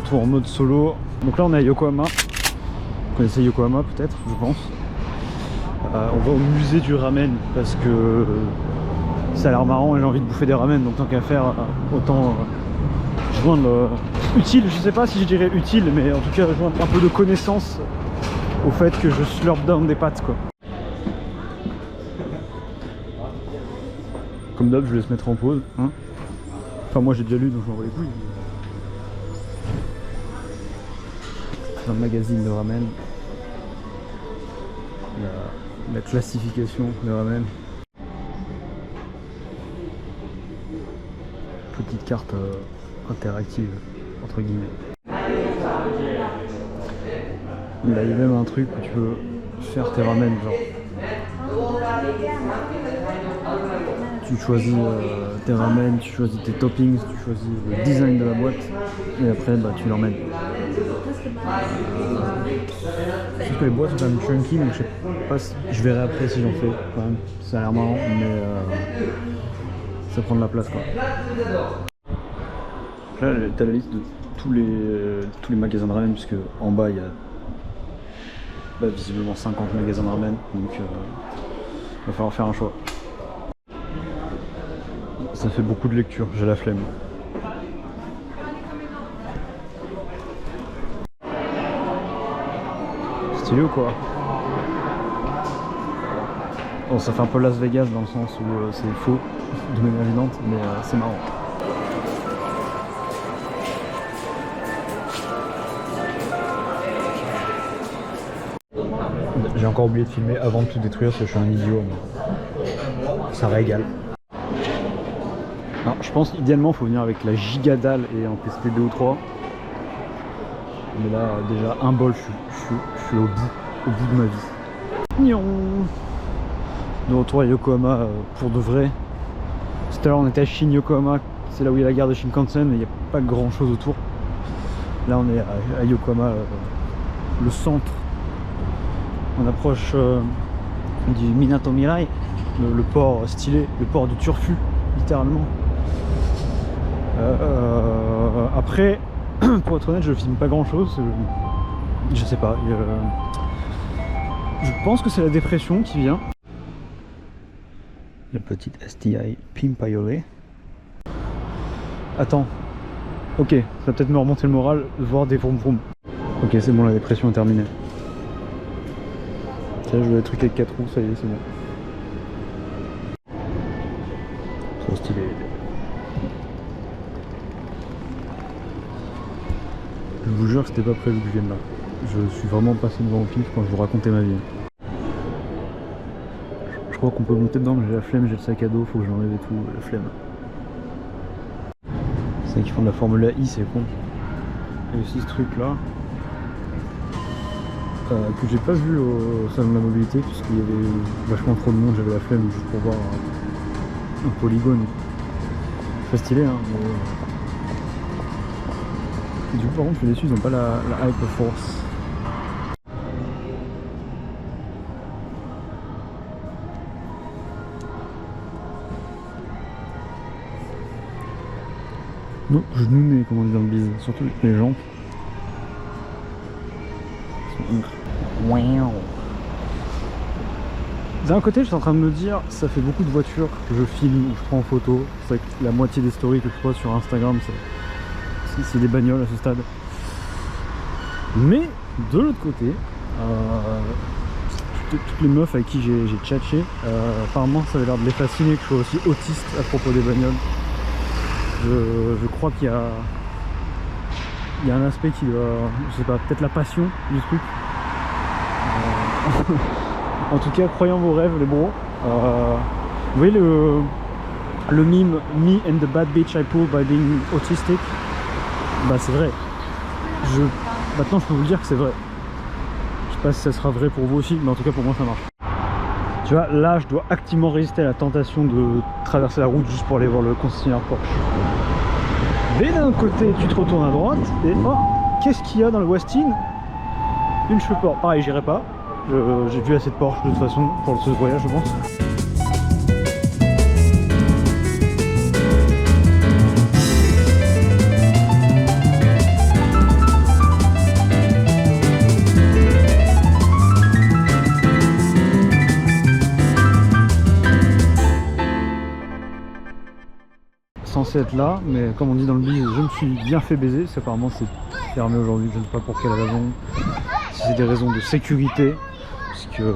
retrouve en mode solo. Donc là on est à Yokohama. Vous connaissez Yokohama peut-être, je pense. On va au musée du ramen parce que ça a l'air marrant et j'ai envie de bouffer des ramen, donc tant qu'à faire, autant joindre utile, je sais pas si je dirais utile, mais en tout cas joindre un peu de connaissance au fait que je slurp down des pâtes quoi. Comme d'hab, je vais se mettre en pause. Hein. Enfin moi j'ai déjà lu donc je m'en bats les couilles. Dans le magazine de ramen. La classification de ramen. Petite carte interactive entre guillemets. Là il y a même un truc où tu peux faire tes ramen genre. Tu choisis tes ramen, tu choisis tes toppings, tu choisis le design de la boîte et après bah, tu l'emmènes. Je sais que les boîtes sont quand même chunky donc je sais pas si... Je verrai après si j'en fais quand même. Ça a l'air marrant mais ça prend de la place quoi. Là t'as la liste de tous les magasins de ramen puisque en bas il y a bah, visiblement 50 magasins de ramen donc il va falloir faire un choix. Ça fait beaucoup de lecture, j'ai la flemme. Stylé ou quoi? Bon, ça fait un peu Las Vegas dans le sens où c'est faux de manière évidente, mais c'est marrant. J'ai encore oublié de filmer avant de tout détruire parce que je suis un idiot, mais ça régale. Alors, je pense idéalement il faut venir avec la giga dalle et en tester 2 ou 3. Mais là déjà un bol je suis au bout de ma vie. De retour à Yokohama pour de vrai. Tout à l'heure on était à Shin-Yokohama, c'est là où il y a la gare de Shinkansen mais il n'y a pas grand chose autour. Là on est à Yokohama, le centre. On approche du Minato Mirai, le port stylé, le port du turfu littéralement. Après, pour être honnête, je filme pas grand chose. Je sais pas. Je pense que c'est la dépression qui vient. La petite STI Pimpaiole. Attends. Ok, ça va peut-être me remonter le moral de voir des vroom vroom. Ok, c'est bon, la dépression est terminée. Tiens, je veux des trucs avec 4 roues, ça y est, c'est bon. Trop stylé. Je vous jure que c'était pas prévu que je vienne là. Je suis vraiment passé devant au pif quand je vous racontais ma vie. Je crois qu'on peut monter dedans, mais j'ai la flemme, j'ai le sac à dos, faut que j'enlève et tout, la flemme. C'est vrai qu'ils font de la Formule I, c'est con. Il y a aussi ce truc là, que j'ai pas vu au salon de la mobilité, puisqu'il y avait vachement trop de monde, j'avais la flemme juste pour voir un polygone. Très stylé hein, mais... Et du coup, par contre, je suis déçu, ils n'ont pas la Hyperforce. Non, genou comme on dit dans le biz, surtout les jambes. Wow. D'un côté, je suis en train de me dire, ça fait beaucoup de voitures que je filme ou je prends en photo. C'est vrai que la moitié des stories que je poste sur Instagram, c'est des bagnoles à ce stade. Mais de l'autre côté, toutes les meufs avec qui j'ai tchatché, apparemment ça avait l'air de les fasciner que je sois aussi autiste à propos des bagnoles. Je crois qu'il y a un aspect qui doit, je sais pas, peut-être la passion du truc. En tout cas, croyez en vos rêves les bros. Vous voyez le meme Me and the bad bitch I pull by being autistic. Bah c'est vrai. Maintenant je peux vous dire que c'est vrai. Je sais pas si ça sera vrai pour vous aussi, mais en tout cas pour moi ça marche. Tu vois, là je dois activement résister à la tentation de traverser la route juste pour aller voir le concessionnaire Porsche. Mais d'un côté tu te retournes à droite et oh, qu'est-ce qu'il y a dans le Westin? Une cheveux Porsche. Pareil, j'irai pas. J'ai vu assez de Porsche de toute façon pour ce voyage je pense. censé être là, mais comme on dit dans le bise, je me suis bien fait baiser. Apparemment c'est fermé aujourd'hui, je ne sais pas pour quelle raison. Si c'est des raisons de sécurité, parce qu'il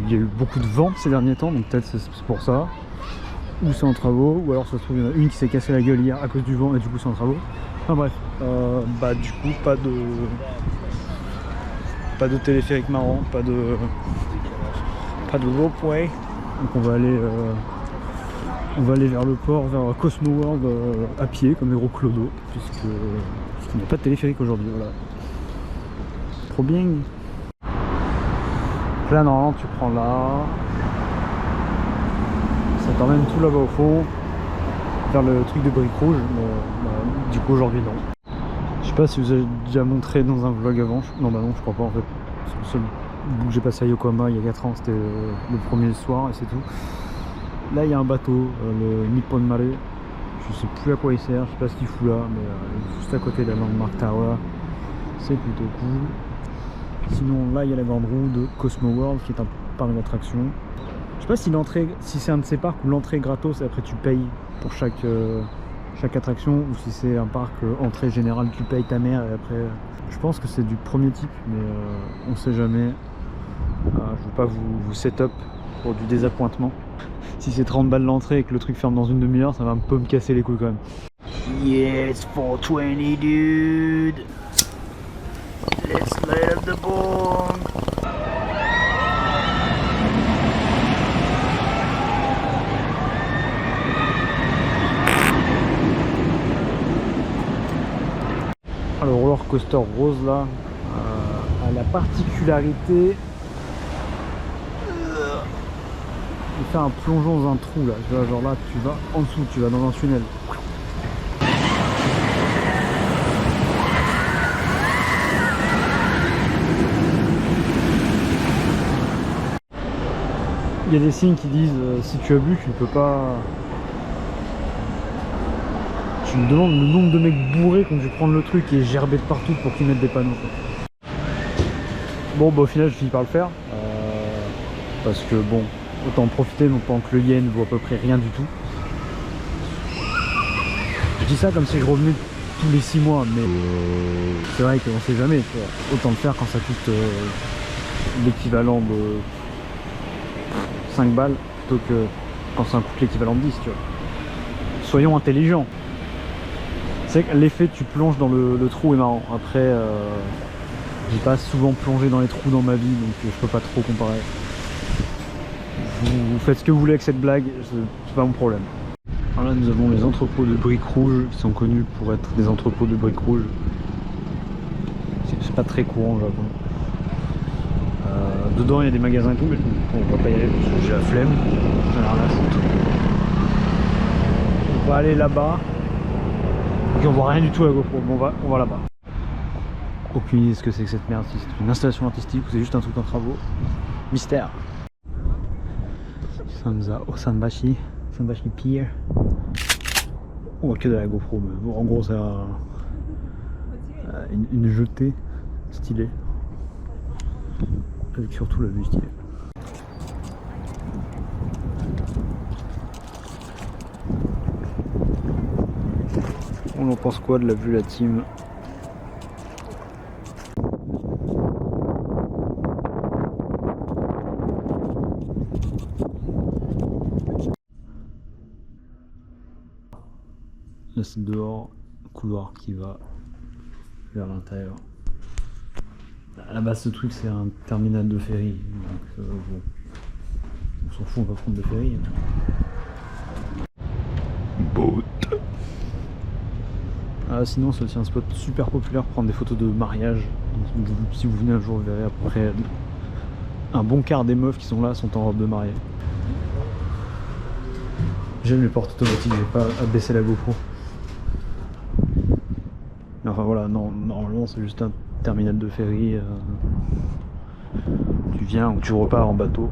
y a eu beaucoup de vent ces derniers temps, donc peut-être c'est pour ça. Ou c'est en travaux, ou alors ça se trouve il y en a une qui s'est cassée la gueule hier à cause du vent et du coup c'est en travaux. Enfin bref, bah du coup pas de téléphérique marrant, pas de ropeway. Donc on va aller vers le port, vers Cosmo World à pied comme des gros clodos, puisqu'il n'y a pas de téléphérique aujourd'hui. Voilà. Trop bien. Là normalement tu prends là. Ça t'emmène tout là-bas au fond, vers le truc de briques rouges, mais du coup aujourd'hui non. Je sais pas si vous avez déjà montré dans un vlog avant, non bah non je crois pas en fait. C'est le seul bout que j'ai passé à Yokohama il y a 4 ans, c'était le premier soir et c'est tout. Là il y a un bateau, le Nippon Mare, je sais plus à quoi il sert, je sais pas ce qu'il fout là, mais juste à côté de la Landmark Tower, c'est plutôt cool. Sinon là il y a la grande roue de Cosmo World qui est un parc d'attraction. Je sais pas si l'entrée, si c'est un de ces parcs où l'entrée est gratos et après tu payes pour chaque attraction, ou si c'est un parc entrée générale tu payes ta mère et après je pense que c'est du premier type, mais on sait jamais. Je veux pas vous set-up pour du désappointement. Si c'est 30 balles l'entrée et que le truc ferme dans une demi-heure, ça va un peu me casser les couilles quand même. Yes, 420 dude. Let's light up the bong. Le roller coaster rose là a la particularité de faire un plongeon dans un trou là, tu vois, genre là tu vas en dessous, tu vas dans un tunnel. Il y a des signes qui disent si tu as bu tu ne peux pas. Tu me demandes le nombre de mecs bourrés qui ont dû prendre le truc et gerber de partout pour qu'ils mettent des panneaux. Bon bah au final je finis par le faire. Parce que bon, autant en profiter pendant que le yen vaut à peu près rien du tout. Je dis ça comme si je revenais tous les 6 mois, mais c'est vrai qu'on sait jamais, tu vois. Autant le faire quand ça coûte l'équivalent de 5 balles plutôt que quand ça coûte l'équivalent de 10, tu vois. Soyons intelligents. C'est que l'effet tu plonges dans le trou est marrant. Après, j'ai pas souvent plongé dans les trous dans ma vie, donc je peux pas trop comparer. Vous faites ce que vous voulez avec cette blague, c'est pas mon problème. Alors là nous avons les entrepôts de briques rouges qui sont connus pour être des entrepôts de briques rouges. C'est pas très courant j'avoue. Dedans il y a des magasins et tout, mais on va pas y aller parce que j'ai la flemme. Alors là c'est tout. On va aller là-bas. Ok, on voit rien du tout à la GoPro, bon, on va là-bas. Aucune idée de ce que c'est que cette merde, si c'est une installation artistique ou c'est juste un truc en travaux. Mystère. Sanza Osanbashi Pier. On voit que de la GoPro, mais bon, en gros c'est une jetée stylée. Avec surtout la vue stylée. On en pense quoi de la vue la team? Là c'est dehors, couloir qui va vers l'intérieur. À la base ce truc c'est un terminal de ferry, donc bon, on s'en fout, on va prendre de ferry. Boat. Sinon c'est aussi un spot super populaire pour prendre des photos de mariage. Donc, si vous venez un jour vous verrez à peu près un bon quart des meufs qui sont là sont en robe de mariée. J'aime les portes automatiques, j'ai pas à baisser la GoPro. Enfin voilà, non, normalement c'est juste un terminal de ferry. Tu viens ou tu repars en bateau.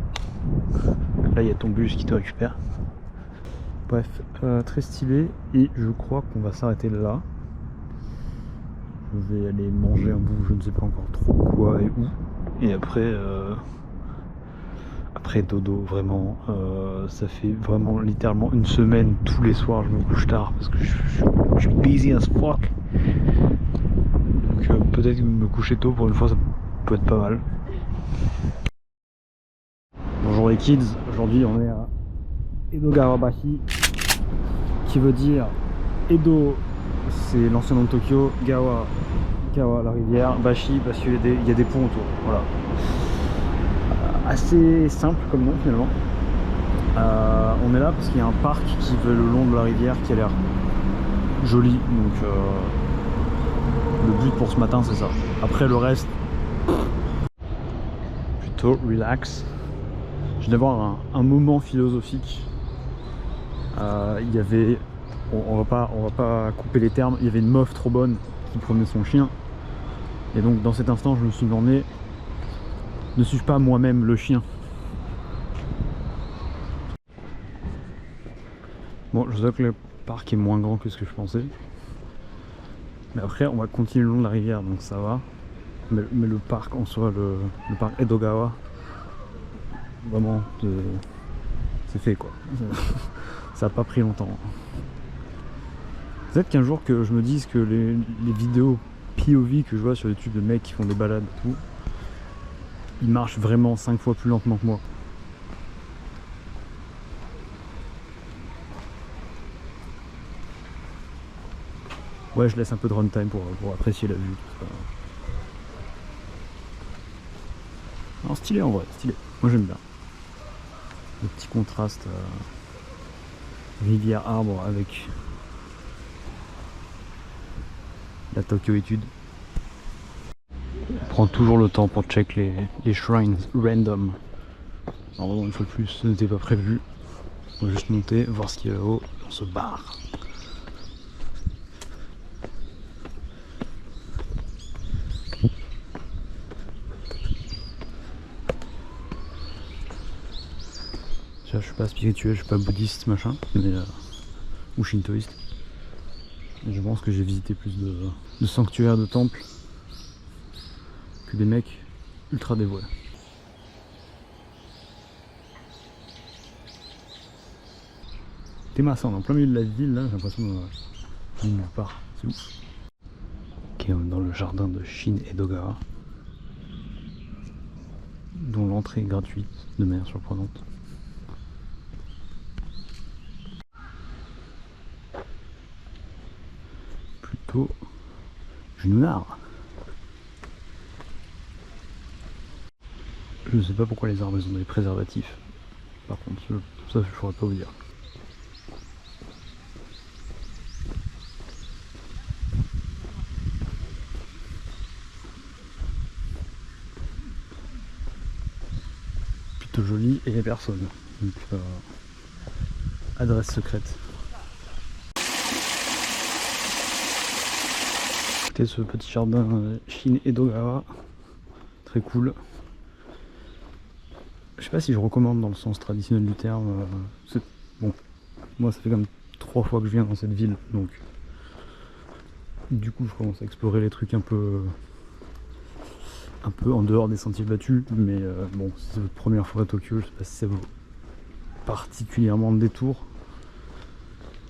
Là il y a ton bus qui te récupère. Bref, très stylé et je crois qu'on va s'arrêter là. Je vais aller manger un bout, je ne sais pas encore trop quoi et où. Et après après dodo, vraiment. Ça fait vraiment littéralement une semaine, tous les soirs je me couche tard parce que je suis busy as fuck. Donc peut-être me coucher tôt pour une fois, ça peut être pas mal. Bonjour les kids, aujourd'hui on est à Edogawabashi, qui veut dire Edo, c'est l'ancien nom de Tokyo, Gawa la rivière, Bashi parce qu'il y a des ponts autour. Voilà. Assez simple comme nom finalement. On est là parce qu'il y a un parc qui va le long de la rivière qui a l'air joli. Donc le but pour ce matin c'est ça. Après le reste, plutôt relax. Je viens d'avoir un moment philosophique. Il y avait, on va pas couper les termes, il y avait une meuf trop bonne qui promenait son chien. Et donc dans cet instant je me suis demandé, ne suis-je pas moi-même le chien? Bon, je sais que le parc est moins grand que ce que je pensais. Mais après on va continuer le long de la rivière, donc ça va. Mais le parc en soi, le parc Edogawa, vraiment c'est fait quoi. Ça a pas pris longtemps. Peut-être qu'un jour que je me dise que les vidéos POV que je vois sur YouTube de mecs qui font des balades et tout, ils marchent vraiment 5 fois plus lentement que moi. Ouais, je laisse un peu de runtime pour apprécier la vue. Non, stylé en vrai, stylé. Moi j'aime bien. Le petit contraste rivière-arbre avec la Tokyo étude. On prend toujours le temps pour check les shrines random. Alors une fois de plus, ce n'était pas prévu. On va juste monter, voir ce qu'il y a là-haut, on se barre. Je suis pas spirituel, je suis pas bouddhiste machin, mais ou shintoïste. Et je pense que j'ai visité plus de sanctuaires, de temples que des mecs ultra dévots. T'es massant, on est en plein milieu de la ville là, j'ai l'impression de nulle part, c'est ouf. Ok, on est dans le jardin de Shin Edogawa, dont l'entrée est gratuite de manière surprenante. Plutôt Jununard. Je ne sais pas pourquoi les arbres ils ont des préservatifs. Par contre, ça je pourrais pas vous dire. Plutôt joli et les personnes. Donc, adresse secrète. Écoutez ce petit jardin Shin Edogawa. Très cool. Je sais pas si je recommande dans le sens traditionnel du terme. Bon, moi ça fait comme 3 fois que je viens dans cette ville, donc du coup je commence à explorer les trucs un peu en dehors des sentiers battus. Mais bon, si c'est votre première fois à Tokyo, je sais pas si ça vaut particulièrement le détour.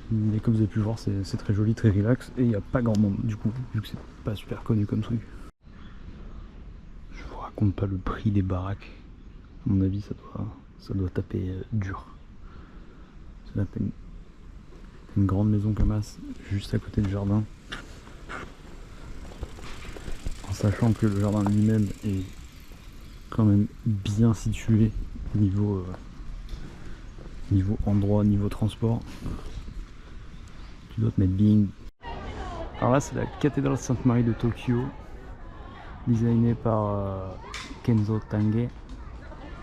Mais comme vous avez pu le voir, c'est très joli, très relax, et il n'y a pas grand monde du coup, vu que c'est pas super connu comme truc. Je vous raconte pas le prix des baraques. À mon avis, ça doit taper dur. Là, t'as une grande maison comme as, juste à côté du jardin. En sachant que le jardin lui-même est quand même bien situé niveau endroit, niveau transport. Tu dois te mettre Bing. Alors là, c'est la cathédrale Sainte-Marie de Tokyo, designée par Kenzo Tange.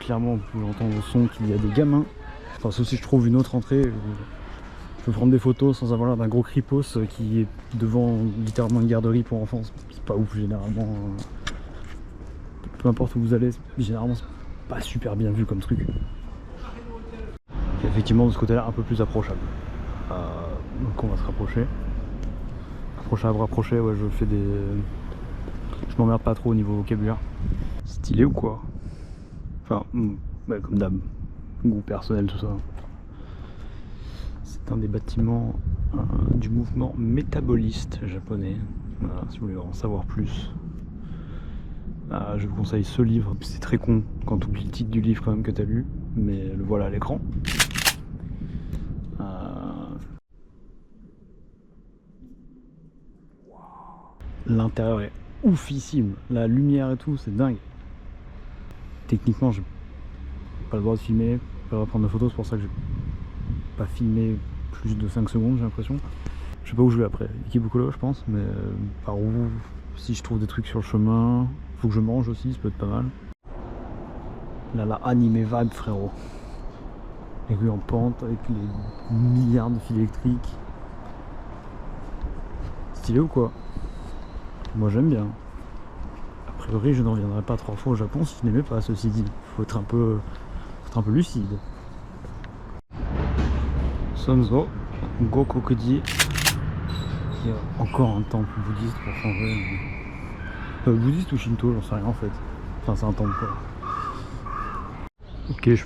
Clairement, vous pouvez entendre au son qu'il y a des gamins. Enfin, sauf si je trouve une autre entrée, je peux prendre des photos sans avoir l'air d'un gros cripos qui est devant littéralement une garderie pour enfants. C'est pas ouf généralement. Peu importe où vous allez, généralement c'est pas super bien vu comme truc. Et effectivement, de ce côté-là, un peu plus approchable. Donc on va se rapprocher. Rapprocher, ouais, je m'emmerde pas trop au niveau vocabulaire. Stylé ou quoi? Enfin, Bah, comme d'hab, goût personnel, tout ça. C'est un des bâtiments du mouvement métaboliste japonais. Voilà, si vous voulez en savoir plus, je vous conseille ce livre. C'est très con quand tu oublies le titre du livre quand même que tu as lu, mais le voilà à l'écran. L'intérieur est oufissime, la lumière et tout, c'est dingue. Techniquement, j'ai pas le droit de filmer, pas le droit de prendre de photos, c'est pour ça que j'ai pas filmé plus de 5 secondes, j'ai l'impression. Je sais pas où je vais après, Ikebukuro je pense, mais par où, si je trouve des trucs sur le chemin, faut que je mange aussi, ça peut être pas mal. Là, la anime vibe, frérot. Les rues en pente avec les milliards de fils électriques. Stylé ou quoi? Moi j'aime bien. A priori, je ne reviendrai pas 3 fois au Japon si je n'aimais pas, ceci dit. Faut être un peu lucide. Sonzo Gokokuji, qui est encore un temple bouddhiste pour changer. Bouddhiste ou shinto, j'en sais rien en fait. Enfin, c'est un temple quoi. Ok, je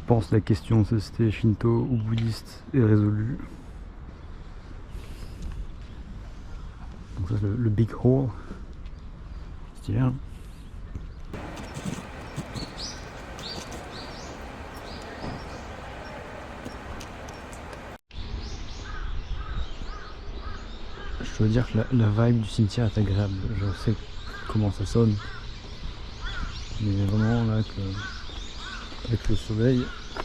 pense que la question si c'était shinto ou bouddhiste est résolue. Donc ça c'est le big hole. Stylé hein. Je dois dire que la vibe du cimetière est agréable. Je sais comment ça sonne. Mais vraiment là avec le soleil. En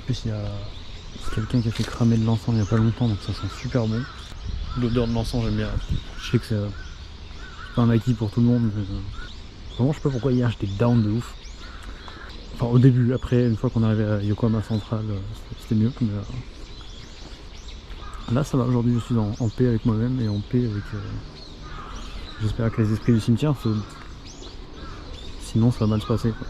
plus il y a quelqu'un qui a fait cramer de l'encens il n'y a pas longtemps, donc ça sent super bon. L'odeur de l'encens j'aime bien. Je sais que c'est pas un acquis pour tout le monde, mais vraiment je sais pas pourquoi hier j'étais down de ouf. Enfin au début, après une fois qu'on est arrivé à Yokohama Central, c'était mieux. Mais, là ça va, aujourd'hui je suis en paix avec moi-même et en paix avec... j'espère que les esprits du cimetière, sinon ça va mal se passer quoi.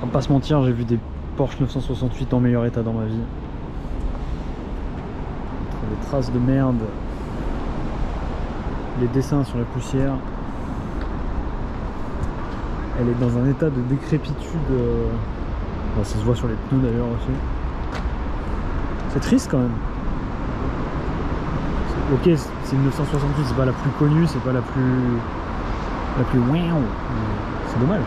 On va pas se mentir, j'ai vu des Porsche 968 en meilleur état dans ma vie. Entre les traces de merde, les dessins sur la poussière, elle est dans un état de décrépitude. Ça se voit sur les pneus d'ailleurs aussi. C'est triste quand même. Ok, c'est une 968, c'est pas la plus connue, c'est pas la plus wow, c'est dommage.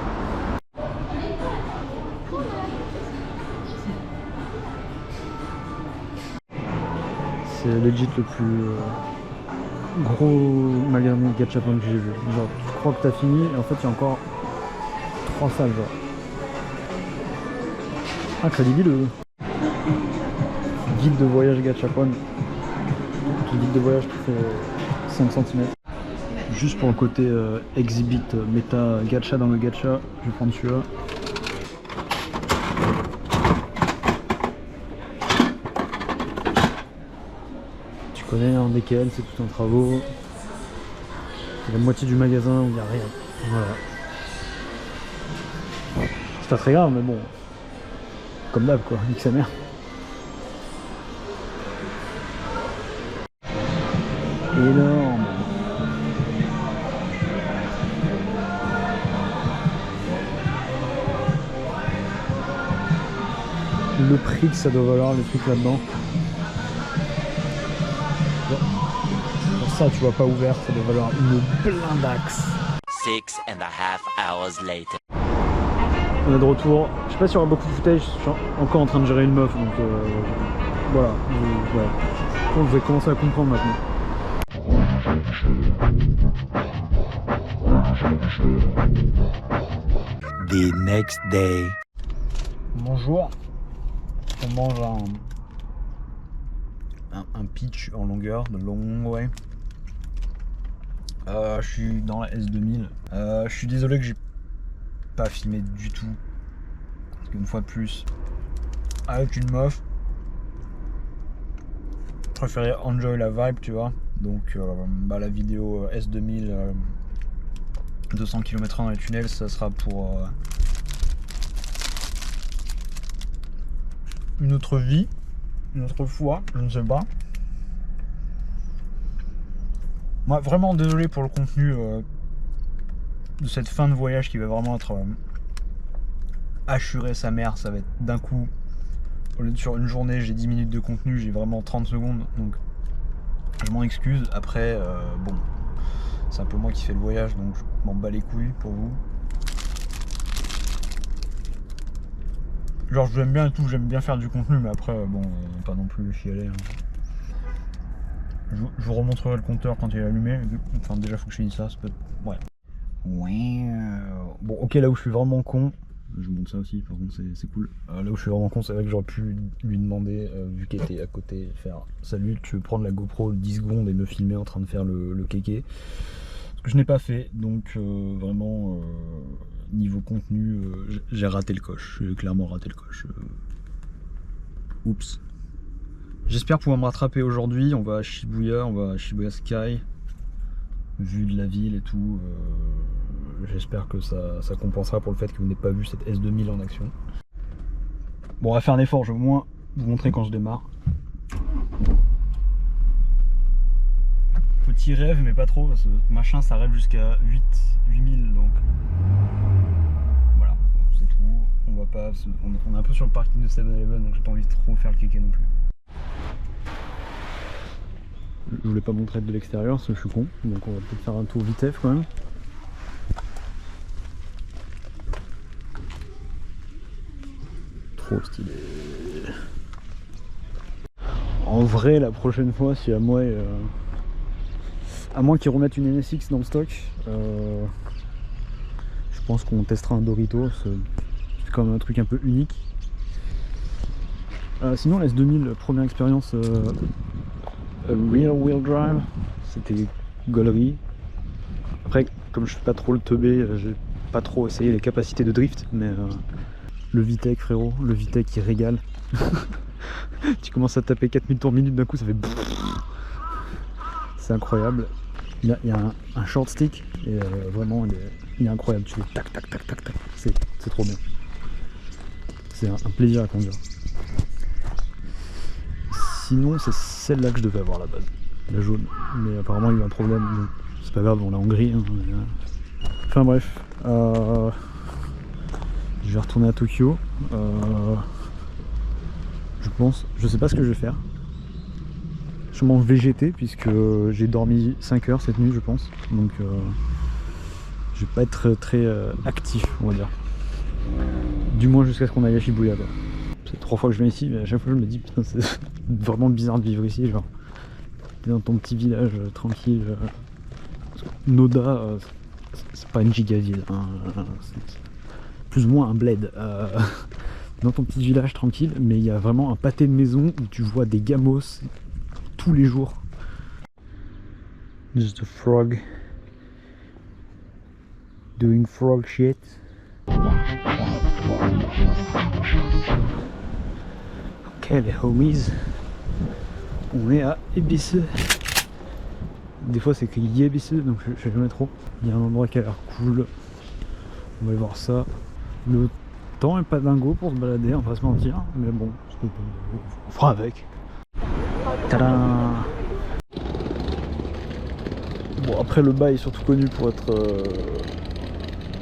C'est legit le plus gros magasin de gachapon que j'ai vu. Genre, tu crois que t'as fini et en fait il y a encore 3 salles genre. Incroyable. Guide de voyage gachapon. Tout guide de voyage qui fait 5 cm. Juste pour le côté exhibit méta gacha dans le gacha, je vais prendre celui-là. Tu connais un DKL, c'est tout en travaux. C'est la moitié du magasin où il n'y a rien. Voilà. C'est pas très grave, mais bon. Comme d'hab quoi, nique sa mère. Énorme. Le prix que ça doit valoir les trucs là-dedans. Pour ça tu vois pas ouvert, ça doit valoir une blindaxe. 6.5 hours later. On est de retour. Je sais pas s'il y aura beaucoup de footage, je suis encore en train de gérer une meuf, donc voilà. Ouais. Vous allez commencer à comprendre maintenant. The next day. Bonjour. On mange un pitch en longueur, de long way. Je suis dans la S2000. Je suis désolé que j'ai pas filmé du tout. Parce qu'une fois de plus, avec une meuf, je préférais enjoy la vibe, tu vois. Donc la vidéo S2000 200 km/h dans les tunnels, ça sera pour une autre vie, une autre fois, je ne sais pas. Moi, vraiment désolé pour le contenu de cette fin de voyage qui va vraiment être assuré sa mère. Ça va être d'un coup, au lieu de sur une journée j'ai 10 minutes de contenu, j'ai vraiment 30 secondes, donc je m'en excuse. Après, bon, c'est un peu moi qui fais le voyage, donc je m'en bats les couilles pour vous. Genre, j'aime bien et tout, j'aime bien faire du contenu, mais après, bon, pas non plus chialer. Hein. Je vous remontrerai le compteur quand il est allumé. Enfin, déjà, faut que je finisse ça. Peut... Ouais. Bon, ok, là où je suis vraiment con, je vous montre ça aussi, par contre, c'est cool. Là où je suis vraiment con, c'est vrai que j'aurais pu lui demander, vu qu'il était à côté, faire salut, tu veux prendre la GoPro 10 secondes et me filmer en train de faire le kéké. Ce que je n'ai pas fait, donc vraiment, niveau contenu, j'ai raté le coche. J'ai clairement raté le coche. Oups. J'espère pouvoir me rattraper aujourd'hui. On va à Shibuya, on va à Shibuya Sky. Vue de la ville et tout. J'espère que ça compensera pour le fait que vous n'ayez pas vu cette S2000 en action. Bon, on va faire un effort, je vais au moins vous montrer quand je démarre. Petit rêve, mais pas trop, parce que machin ça rêve jusqu'à 8000, donc voilà, c'est tout. On va pas, on est un peu sur le parking de 7-Eleven, donc j'ai pas envie de trop faire le kéké non plus. Je voulais pas montrer de l'extérieur parce que je suis con, donc on va peut-être faire un tour vitef quand même. Trop stylé. En vrai, la prochaine fois, si à moi, à moins qu'ils remettent une NSX dans le stock, je pense qu'on testera un Dorito. C'est quand même un truc un peu unique. Sinon, la S2000, première expérience rear wheel drive, c'était gaulerie. Après, comme je suis pas trop le teubé, j'ai pas trop essayé les capacités de drift, mais le VTEC, frérot, le VTEC qui régale. Tu commences à taper 4000 tours minute d'un coup, ça fait c'est incroyable. Il y a un short stick et vraiment il est incroyable. Tu fais tac tac tac tac tac, c'est trop bien. C'est un plaisir à conduire. Sinon, c'est celle-là que je devais avoir à la base, la jaune. Mais apparemment, il y a eu un problème, donc c'est pas grave, on l'a en gris. Hein, enfin bref, je vais retourner à Tokyo. Je pense, je sais pas ce que je vais faire. Sûrement VGT, puisque j'ai dormi 5 heures cette nuit, je pense. Donc, je vais pas être très actif, on va dire. Du moins jusqu'à ce qu'on aille à Shibuya, quoi. C'est 3 fois que je viens ici, mais à chaque fois je me dis putain, c'est vraiment bizarre de vivre ici, genre t'es dans ton petit village tranquille. Noda, c'est pas une giga ville, hein, c'est plus ou moins un bled. Dans ton petit village tranquille, mais il y a vraiment un pâté de maison où tu vois des gamos tous les jours. Just a frog doing frog shit. Ok les homies, on est à Ebisu. Des fois c'est écrit Ebisu, donc je sais jamais trop. Il y a un endroit qui a l'air cool. On va aller voir ça. Le temps est pas dingo pour se balader, on va pas se mentir, mais bon, on fera avec. Tadam. Bon, après le bas est surtout connu pour être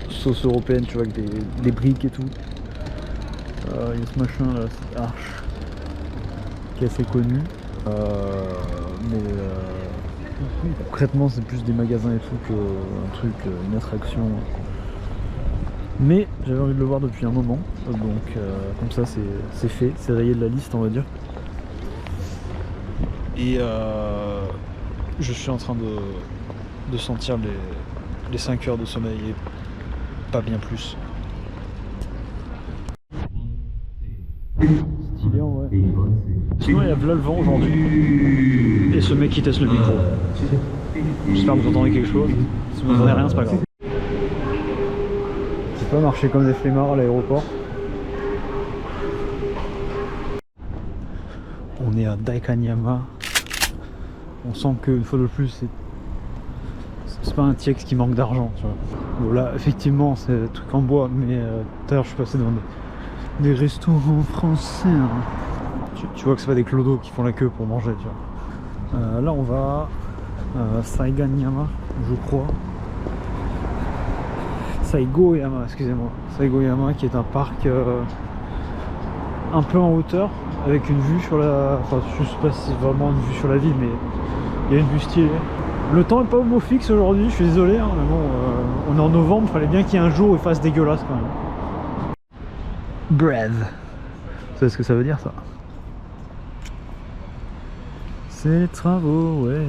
sauce européenne, tu vois, avec des briques et tout. Il y a ce machin là, cette arche qui est assez connu, mais concrètement c'est plus des magasins et tout qu'un truc, une attraction. Mais j'avais envie de le voir depuis un moment, donc comme ça c'est fait, c'est rayé de la liste, on va dire. Et je suis en train de sentir les 5 heures de sommeil et pas bien plus. Stylé en vrai. Sinon il y a là le vent aujourd'hui et ce mec qui teste le micro. J'espère que vous entendez quelque chose. Si vous n'entendez rien, c'est pas grave. C'est pas marcher comme des flemmards à l'aéroport. On est à Daikanyama. On sent que une fois de plus c'est pas un TX qui manque d'argent, tu vois. Bon là effectivement c'est un truc en bois, mais tout à l'heure je suis passé devant Des restaurants français. Hein. Tu vois que c'est pas des clodos qui font la queue pour manger, tu vois. Là on va à Saiganyama, je crois. Saigoyama, excusez-moi. Saigoyama qui est un parc un peu en hauteur avec une vue sur la... Enfin je sais pas si c'est vraiment une vue sur la ville mais il y a une vue stylée. Le temps est pas au mot fixe aujourd'hui, je suis désolé hein, mais bon on est en novembre, il fallait bien qu'il y ait un jour où il fasse dégueulasse quand même. Breath. Vous savez ce que ça veut dire ça? C'est les travaux, ouais.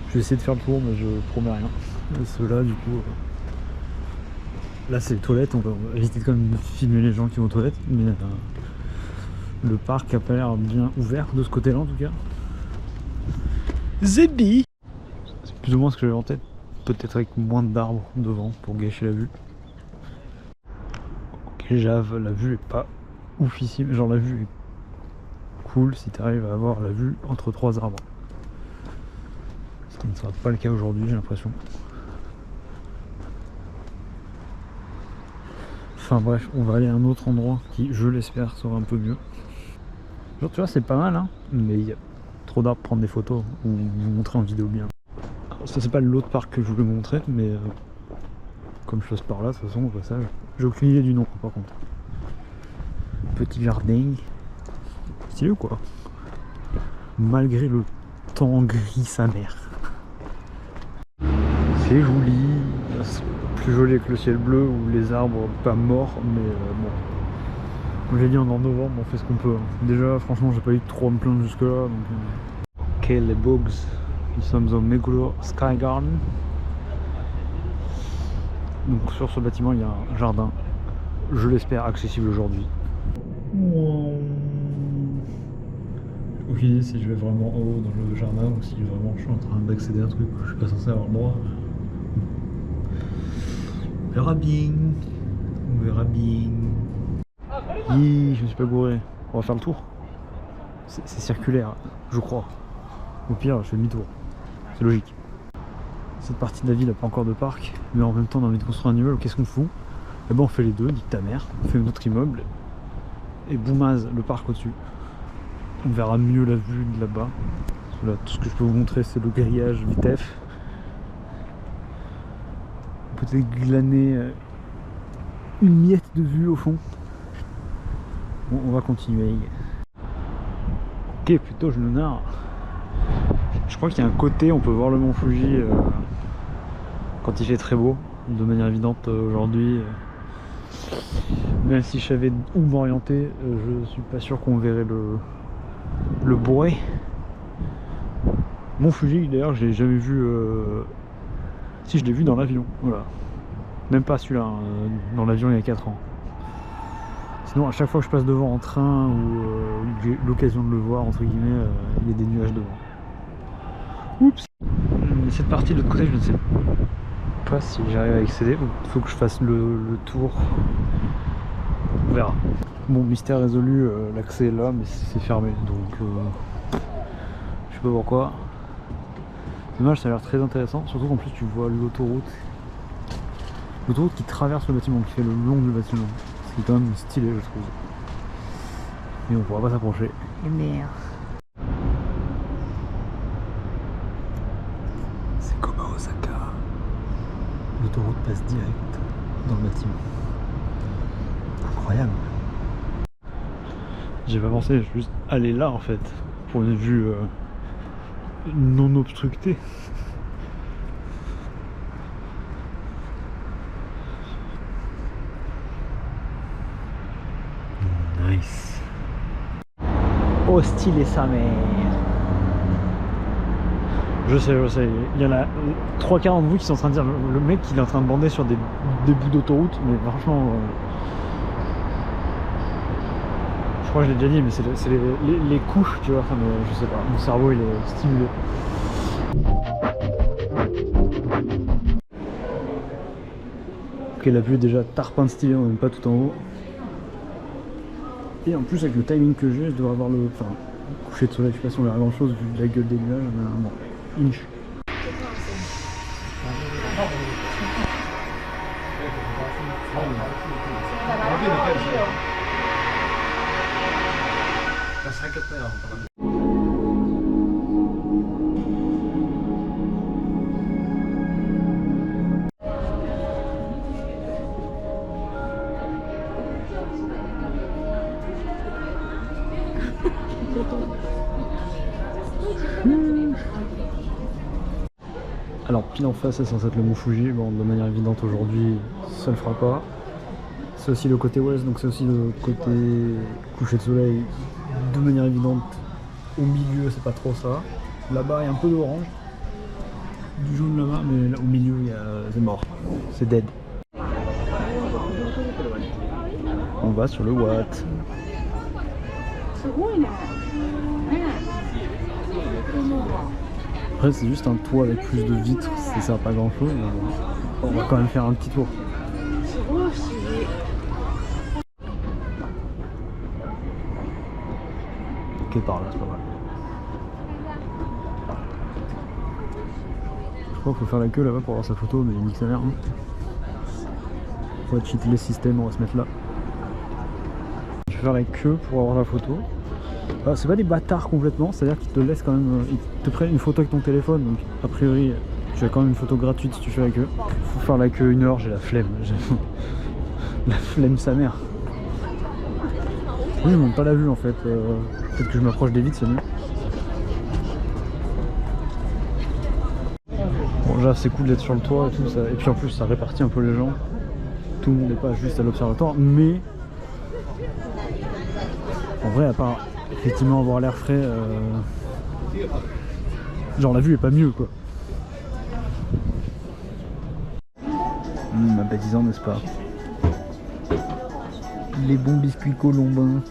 Je vais essayer de faire le tour mais je promets rien. Ceux-là du coup... Là c'est les toilettes, on va éviter quand même de filmer les gens qui vont aux toilettes, mais le parc a pas l'air bien ouvert de ce côté-là en tout cas. Zébi! C'est plus ou moins ce que j'avais en tête, peut-être avec moins d'arbres devant pour gâcher la vue. Ok, j'avoue, la vue est pas oufissime, genre la vue est cool si tu arrives à avoir la vue entre 3 arbres. Ce qui ne sera pas le cas aujourd'hui j'ai l'impression. Enfin bref, on va aller à un autre endroit qui, je l'espère, sera un peu mieux. Genre tu vois, c'est pas mal, hein, mais il y a trop d'arbres pour prendre des photos ou vous montrer en vidéo bien. Alors, ça c'est pas l'autre parc que je voulais vous montrer, mais comme je passe par là, de toute façon, au passage, j'ai aucune idée du nom par contre. Petit jardin. Stylé ou quoi? Malgré le temps gris sa mère. C'est joli. Plus joli que le ciel bleu ou les arbres pas morts, mais bon, comme j'ai dit on est en novembre, on fait ce qu'on peut. Déjà franchement j'ai pas eu trop à me plaindre jusque là donc... Ok les bugs, nous sommes au Meguro Sky Garden. Donc sur ce bâtiment il y a un jardin, je l'espère accessible aujourd'hui. Aucune idée si je vais vraiment en haut dans le jardin ou si vraiment je suis en train d'accéder à un truc où je suis pas censé avoir le droit. On verra bien. On verra bien. Hi, je me suis pas gouré. On va faire le tour. C'est circulaire, je crois. Au pire, je fais demi-tour. C'est logique. Cette partie de la ville n'a pas encore de parc, mais en même temps on a envie de construire un immeuble, qu'est-ce qu'on fout? Eh ben on fait les deux, nique ta mère. On fait notre immeuble et boumaz, le parc au-dessus. On verra mieux la vue de là-bas. Là, tout ce que je peux vous montrer c'est le grillage VTEF. Peut-être glaner une miette de vue au fond. Bon, on va continuer. Ok, plutôt je me narre. Je crois qu'il y a un côté, on peut voir le mont Fuji quand il fait très beau, de manière évidente aujourd'hui. Même si je savais où m'orienter, je suis pas sûr qu'on verrait le bourré. Mont Fuji d'ailleurs, je l'ai jamais vu. Si je l'ai vu dans l'avion, voilà. Même pas celui-là, dans l'avion il y a 4 ans. Sinon à chaque fois que je passe devant en train ou j'ai l'occasion de le voir, entre guillemets, il y a des nuages devant. Oups. Cette partie de l'autre côté je ne sais pas si j'arrive à accéder, il faut que je fasse le tour. On verra. Bon, mystère résolu, l'accès est là mais c'est fermé donc je sais pas pourquoi. Dommage, ça a l'air très intéressant, surtout qu'en plus tu vois l'autoroute qui traverse le bâtiment, qui fait le long du bâtiment, ce qui est quand même stylé je trouve. Mais on pourra pas s'approcher. Et merde. C'est comme à Osaka. L'autoroute passe direct dans le bâtiment. Incroyable. J'ai pas pensé, je vais juste aller là en fait, pour une vue non obstructée. Nice. Oh stylé sa mère. Je sais, il y en a 3 quarts d'entre vous qui sont en train de dire le mec il est en train de bander sur des bouts d'autoroute, mais franchement je crois que je l'ai déjà dit, mais c'est les couches, tu vois, enfin, je sais pas, mon cerveau il est stimulé. Ok, la vue est déjà tarpin stylé, on n'est même pas tout en haut. Et en plus avec le timing que j'ai, je devrais avoir le coucher de soleil, je sais pas si on verra grand chose vu la gueule des nuages, mais bon, inch. Alors pile en face c'est censé être le Mont Fuji, bon de manière évidente aujourd'hui ça le fera pas. C'est aussi le côté ouest, donc c'est aussi le côté coucher de soleil de manière évidente. Au milieu c'est pas trop ça. Là-bas il y a un peu d'orange, du jaune là-bas, mais là, au milieu c'est mort, c'est dead. On va sur le Watt. Après c'est juste un toit avec plus de vitres, ça sert à pas grand chose, on va quand même faire un petit tour. Ok par là c'est pas mal. Je crois qu'il faut faire la queue là-bas pour avoir sa photo, mais il nique sa mère. On va cheater les systèmes, on va se mettre là. Je vais faire la queue pour avoir la photo. C'est pas des bâtards complètement, c'est-à-dire qu'ils te laissent quand même, ils te prennent une photo avec ton téléphone, donc a priori tu as quand même une photo gratuite si tu fais la queue. Faut faire la queue 1 heure, j'ai la flemme, la flemme sa mère. Oui, ils montent pas la vue en fait, peut-être que je m'approche des vitres, c'est mieux. Bon déjà c'est cool d'être sur le toit et tout ça, et puis en plus ça répartit un peu les gens. Tout le monde n'est pas juste à l'observatoire, mais en vrai à part effectivement avoir l'air frais, genre la vue est pas mieux quoi. Ma bêtisant n'est-ce pas? Les bons biscuits colombins.